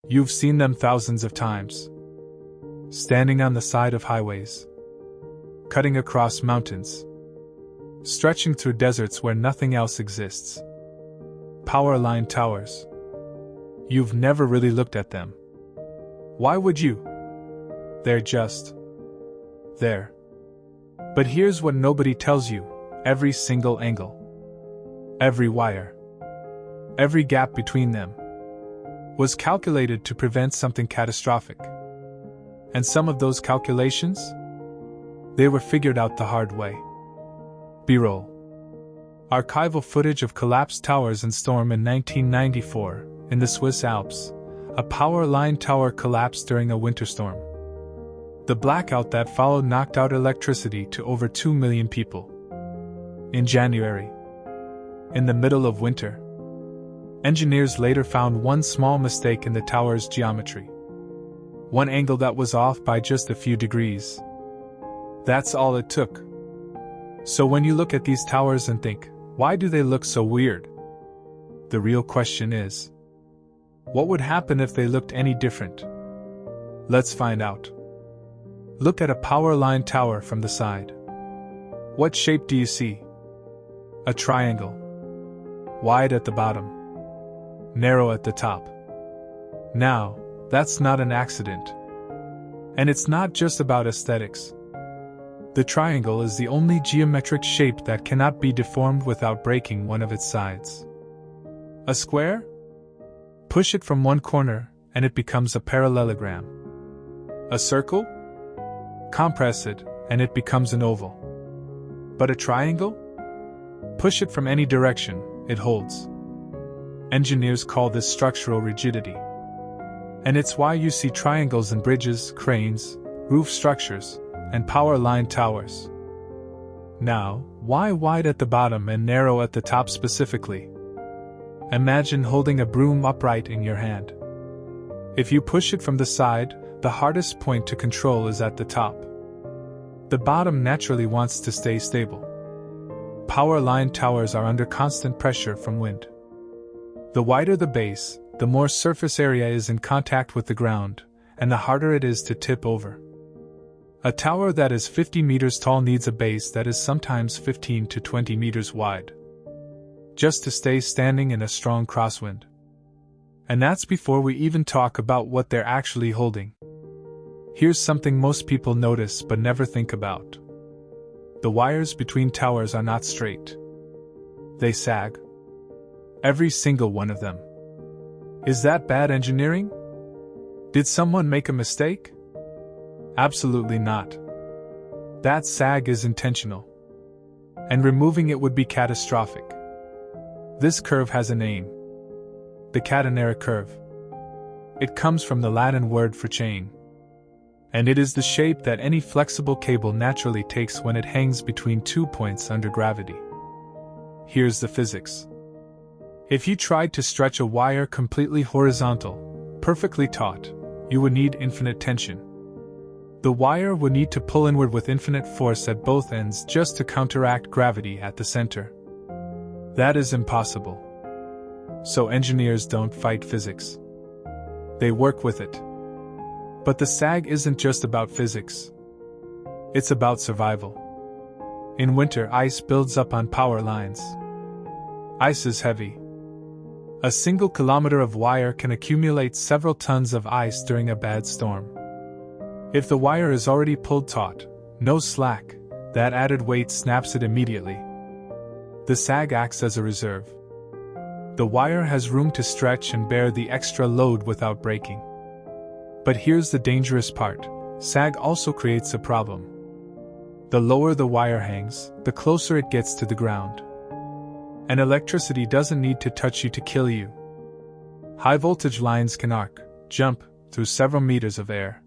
You've seen them thousands of times. Standing on the side of highways. Cutting across mountains. Stretching through deserts where nothing else exists. Power line towers. You've never really looked at them. Why would you? They're just there. But here's what nobody tells you: every single angle, every wire, every gap between them was calculated to prevent something catastrophic. And some of those calculations? They were figured out the hard way. B-roll. Archival footage of collapsed towers and storm in 1994, in the Swiss Alps. A power line tower collapsed during a winter storm. The blackout that followed knocked out electricity to over 2 million people. In January, in the middle of winter, engineers later found one small mistake in the tower's geometry. One angle that was off by just a few degrees. That's all it took. So when you look at these towers and think, why do they look so weird? The real question is, what would happen if they looked any different? Let's find out. Look at a power line tower from the side. What shape do you see? A triangle. Wide at the bottom. Narrow at the top. Now, that's not an accident. And it's not just about aesthetics. The triangle is the only geometric shape that cannot be deformed without breaking one of its sides. A square? Push it from one corner, and it becomes a parallelogram. A circle? Compress it, and it becomes an oval. But a triangle? Push it from any direction, it holds. Engineers call this structural rigidity. And it's why you see triangles in bridges, cranes, roof structures, and power line towers. Now, why wide at the bottom and narrow at the top specifically? Imagine holding a broom upright in your hand. If you push it from the side, the hardest point to control is at the top. The bottom naturally wants to stay stable. Power line towers are under constant pressure from wind. The wider the base, the more surface area is in contact with the ground, and the harder it is to tip over. A tower that is 50 meters tall needs a base that is sometimes 15 to 20 meters wide, just to stay standing in a strong crosswind. And that's before we even talk about what they're actually holding. Here's something most people notice but never think about. The wires between towers are not straight. They sag. Every single one of them. Is that bad engineering? Did someone make a mistake? Absolutely not. That sag is intentional. And removing it would be catastrophic. This curve has a name. The catenary curve. It comes from the Latin word for chain. And it is the shape that any flexible cable naturally takes when it hangs between 2 points under gravity. Here's the physics. If you tried to stretch a wire completely horizontal, perfectly taut, you would need infinite tension. The wire would need to pull inward with infinite force at both ends just to counteract gravity at the center. That is impossible. So engineers don't fight physics. They work with it. But the sag isn't just about physics. It's about survival. In winter, ice builds up on power lines. Ice is heavy. A single kilometer of wire can accumulate several tons of ice during a bad storm. If the wire is already pulled taut, no slack, that added weight snaps it immediately. The sag acts as a reserve. The wire has room to stretch and bear the extra load without breaking. But here's the dangerous part: sag also creates a problem. The lower the wire hangs, the closer it gets to the ground. And electricity doesn't need to touch you to kill you. High voltage lines can arc, jump, through several meters of air.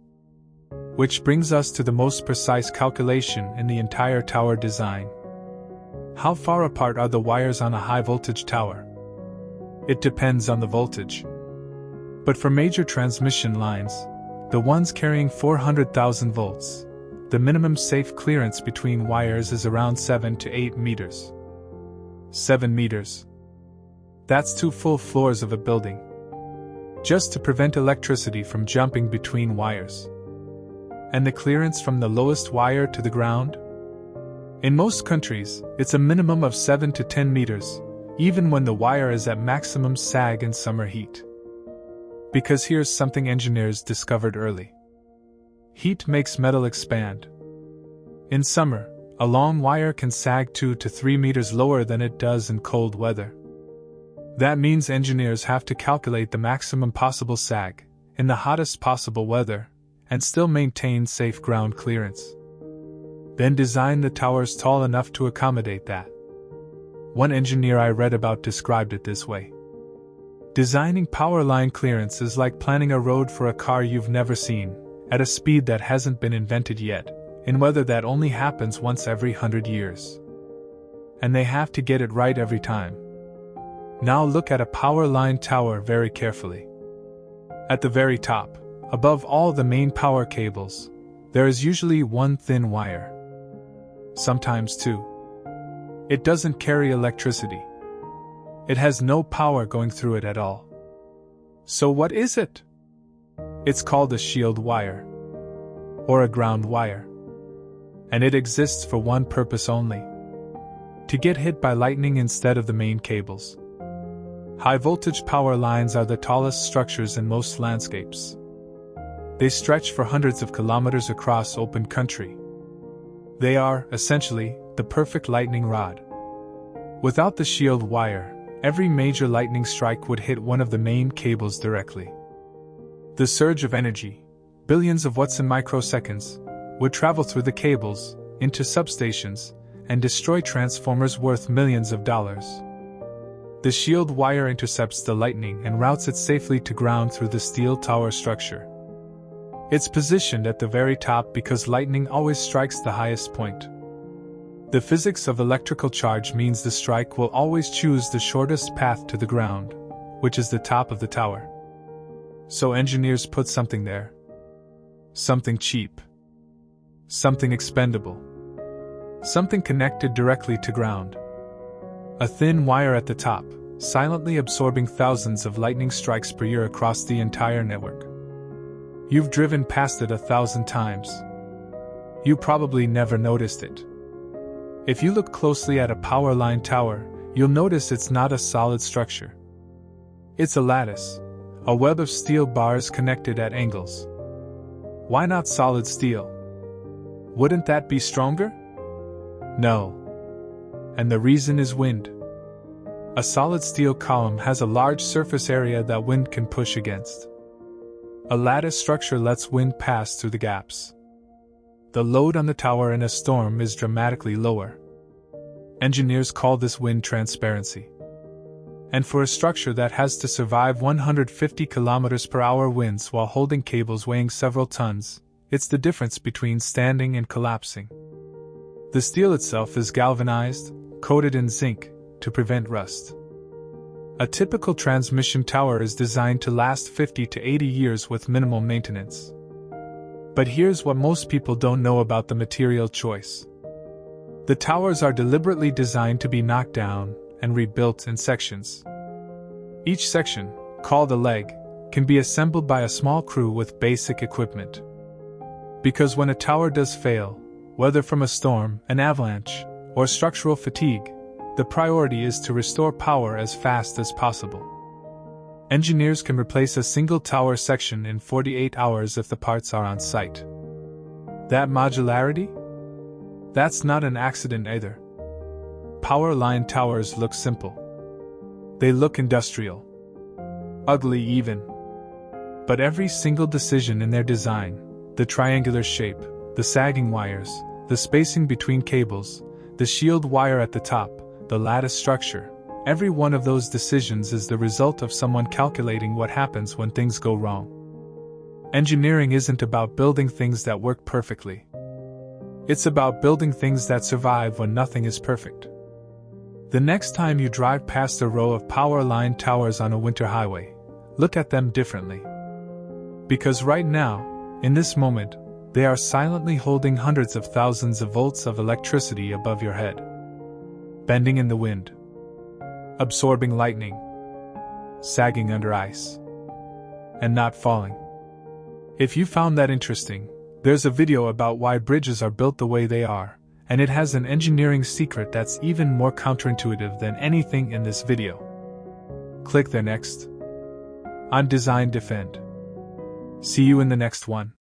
Which brings us to the most precise calculation in the entire tower design. How far apart are the wires on a high voltage tower? It depends on the voltage. But for major transmission lines, the ones carrying 400,000 volts, the minimum safe clearance between wires is around 7 to 8 meters. 7 meters. That's 2 full floors of a building. just to prevent electricity from jumping between wires. And the clearance from the lowest wire to the ground? In most countries, it's a minimum of 7 to 10 meters, even when the wire is at maximum sag in summer heat. Because here's something engineers discovered early. Heat makes metal expand. In summer, a long wire can sag 2 to 3 meters lower than it does in cold weather. That means engineers have to calculate the maximum possible sag, in the hottest possible weather, and still maintain safe ground clearance. Then design the towers tall enough to accommodate that. One engineer I read about described it this way. Designing power line clearance is like planning a road for a car you've never seen, at a speed that hasn't been invented yet, in weather that only happens once every 100 years. And they have to get it right every time. Now look at a power line tower very carefully. At the very top, above all the main power cables, there is usually one thin wire. Sometimes two. It doesn't carry electricity. It has no power going through it at all. So what is it? It's called a shield wire, or a ground wire. And it exists for one purpose only: to get hit by lightning instead of the main cables. High voltage power lines are the tallest structures in most landscapes. They stretch for hundreds of kilometers across open country. They are, essentially, the perfect lightning rod. Without the shield wire, every major lightning strike would hit one of the main cables directly. The surge of energy, billions of watts in microseconds, would travel through the cables, into substations, and destroy transformers worth millions of dollars. The shield wire intercepts the lightning and routes it safely to ground through the steel tower structure. It's positioned at the very top because lightning always strikes the highest point. The physics of electrical charge means the strike will always choose the shortest path to the ground, which is the top of the tower. So engineers put something there. Something cheap. Something expendable. Something connected directly to ground. A thin wire at the top, silently absorbing thousands of lightning strikes per year across the entire network. You've driven past it 1,000 times. You probably never noticed it. If you look closely at a power line tower, you'll notice it's not a solid structure. It's a lattice, a web of steel bars connected at angles. Why not solid steel? Wouldn't that be stronger? No. And the reason is wind. A solid steel column has a large surface area that wind can push against. A lattice structure lets wind pass through the gaps. The load on the tower in a storm is dramatically lower. Engineers call this wind transparency. And for a structure that has to survive 150 km/h winds while holding cables weighing several tons, it's the difference between standing and collapsing. The steel itself is galvanized, coated in zinc, to prevent rust. A typical transmission tower is designed to last 50 to 80 years with minimal maintenance. But here's what most people don't know about the material choice. The towers are deliberately designed to be knocked down and rebuilt in sections. Each section, called a leg, can be assembled by a small crew with basic equipment. Because when a tower does fail, whether from a storm, an avalanche, or structural fatigue, the priority is to restore power as fast as possible. Engineers can replace a single tower section in 48 hours if the parts are on site. That modularity? That's not an accident either. Power line towers look simple. They look industrial. Ugly even. But every single decision in their design, the triangular shape, the sagging wires, the spacing between cables, the shield wire at the top, the lattice structure, every one of those decisions is the result of someone calculating what happens when things go wrong. Engineering isn't about building things that work perfectly. It's about building things that survive when nothing is perfect. The next time you drive past a row of power line towers on a winter highway, look at them differently. Because right now, in this moment, they are silently holding hundreds of thousands of volts of electricity above your head. Bending in the wind. Absorbing lightning. Sagging under ice. and not falling. If you found that interesting, there's a video about why bridges are built the way they are, and it has an engineering secret that's even more counterintuitive than anything in this video. Click there next. On Design Defend. See you in the next one.